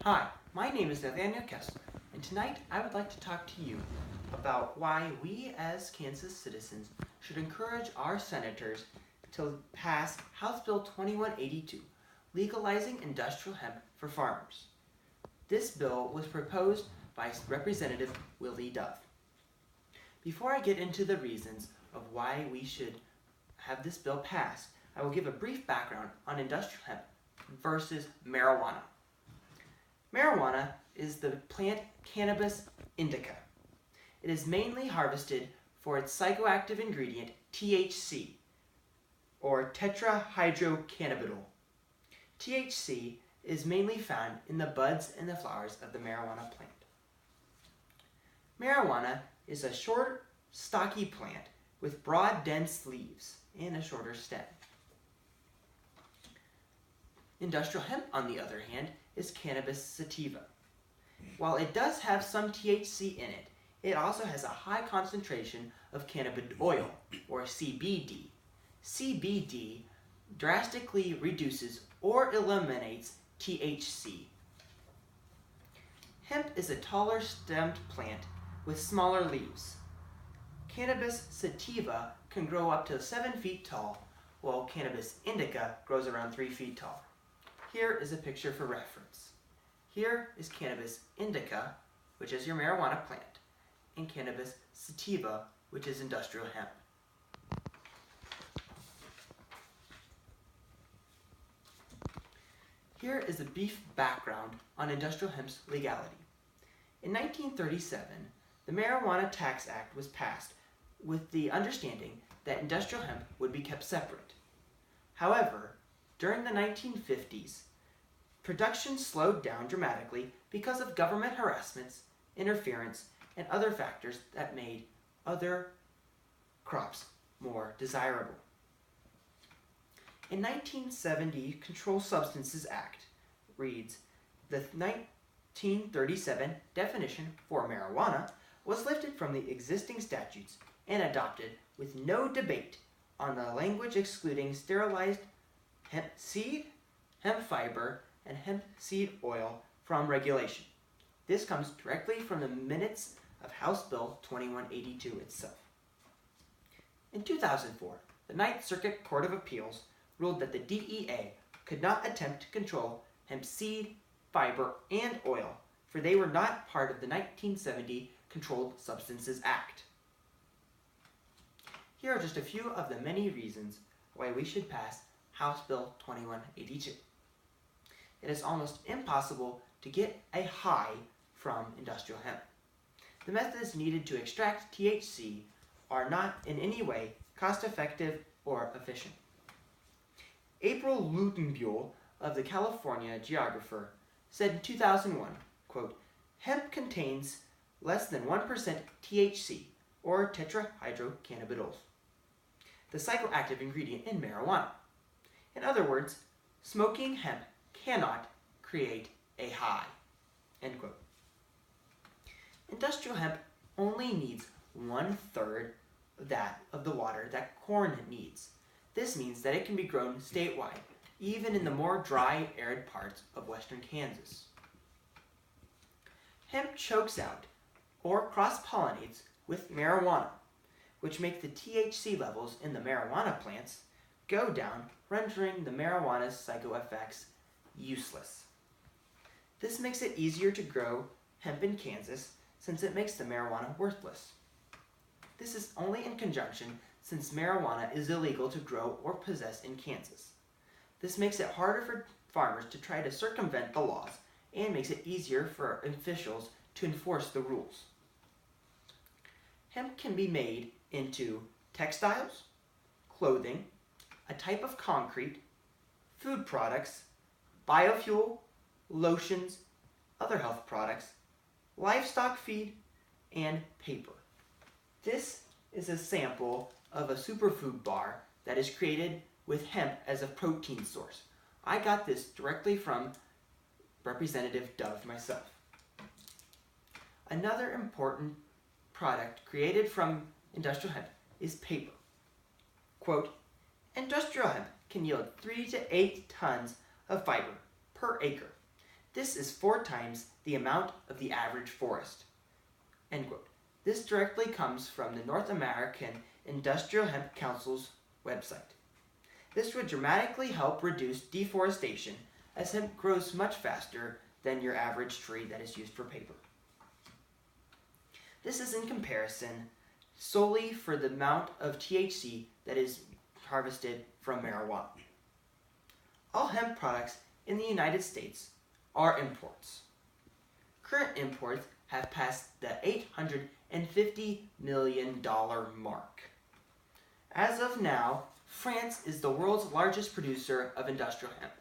Hi, my name is Nathaniel Kessler, and tonight I would like to talk to you about why we as Kansas citizens should encourage our senators to pass House Bill 2182, Legalizing Industrial Hemp for Farmers. This bill was proposed by Representative Willie Dove. Before I get into the reasons of why we should have this bill passed, I will give a brief background on industrial hemp versus marijuana. Marijuana is the plant Cannabis indica. It is mainly harvested for its psychoactive ingredient THC, or tetrahydrocannabinol. THC is mainly found in the buds and the flowers of the marijuana plant. Marijuana is a short, stocky plant with broad, dense leaves and a shorter stem. Industrial hemp, on the other hand, is Cannabis sativa. While it does have some THC in it, it also has a high concentration of cannabis oil, or CBD. CBD drastically reduces or eliminates THC. Hemp is a taller stemmed plant with smaller leaves. Cannabis sativa can grow up to 7 feet tall, while Cannabis indica grows around 3 feet tall. Here is a picture for reference. Here is Cannabis indica, which is your marijuana plant, and Cannabis sativa, which is industrial hemp. Here is a brief background on industrial hemp's legality. In 1937, the Marijuana Tax Act was passed with the understanding that industrial hemp would be kept separate. However, during the 1950s, production slowed down dramatically because of government harassments, interference, and other factors that made other crops more desirable. In 1970, Controlled Substances Act reads, the 1937 definition for marijuana was lifted from the existing statutes and adopted with no debate on the language excluding sterilized hemp seed, hemp fiber, and hemp seed oil from regulation. This comes directly from the minutes of House Bill 2182 itself. In 2004, the Ninth Circuit Court of Appeals ruled that the DEA could not attempt to control hemp seed, fiber, and oil, for they were not part of the 1970 Controlled Substances Act. Here are just a few of the many reasons why we should pass House Bill 2182. It is almost impossible to get a high from industrial hemp. The methods needed to extract THC are not in any way cost-effective or efficient. April Lutenbuehl of the California Geographer said in 2001, quote, hemp contains less than 1% THC, or tetrahydrocannabinol, the psychoactive ingredient in marijuana. In other words, smoking hemp cannot create a high, end quote. Industrial hemp only needs 1/3 of the water that corn needs. This means that it can be grown statewide, even in the more dry, arid parts of western Kansas. Hemp chokes out or cross-pollinates with marijuana, which make the THC levels in the marijuana plants go down, rendering the marijuana's psychoeffects useless. This makes it easier to grow hemp in Kansas since it makes the marijuana worthless. This is only in conjunction since marijuana is illegal to grow or possess in Kansas. This makes it harder for farmers to try to circumvent the laws and makes it easier for officials to enforce the rules. Hemp can be made into textiles, clothing, a type of concrete, food products, biofuel, lotions, other health products, livestock feed, and paper. This is a sample of a superfood bar that is created with hemp as a protein source. I got this directly from Representative Dove myself. Another important product created from industrial hemp is paper. Quote, industrial hemp can yield 3 to 8 tons of fiber per acre. This is 4 times the amount of the average forest. End quote. This directly comes from the North American Industrial Hemp Council's website. This would dramatically help reduce deforestation, as hemp grows much faster than your average tree that is used for paper. This is in comparison solely for the amount of THC that is harvested from marijuana. All hemp products in the United States are imports. Current imports have passed the $850 million mark. As of now, France is the world's largest producer of industrial hemp.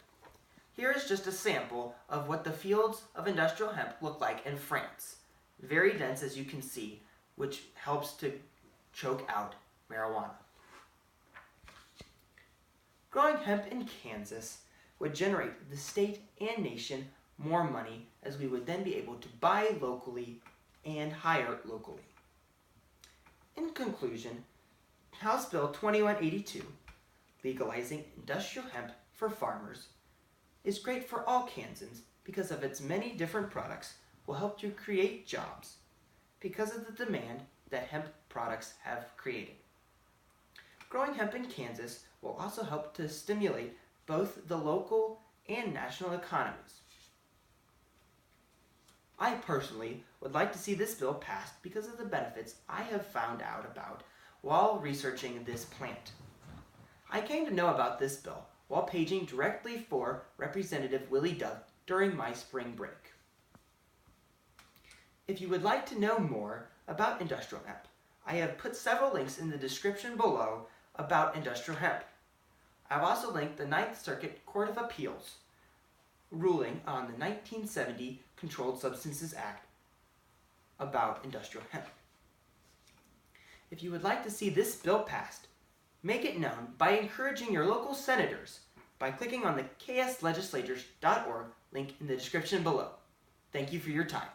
Here is just a sample of what the fields of industrial hemp look like in France. Very dense, as you can see, which helps to choke out marijuana. Growing hemp in Kansas would generate the state and nation more money, as we would then be able to buy locally and hire locally. In conclusion, House Bill 2182, legalizing industrial hemp for farmers, is great for all Kansans because of its many different products will help to create jobs because of the demand that hemp products have created. Growing hemp in Kansas will also help to stimulate both the local and national economies. I personally would like to see this bill passed because of the benefits I have found out about while researching this plant. I came to know about this bill while paging directly for Representative Willie Dove during my spring break. If you would like to know more about industrial hemp, I have put several links in the description below about industrial hemp. I've also linked the Ninth Circuit Court of Appeals ruling on the 1970 Controlled Substances Act about industrial hemp. If you would like to see this bill passed, make it known by encouraging your local senators by clicking on the kslegislators.org link in the description below. Thank you for your time.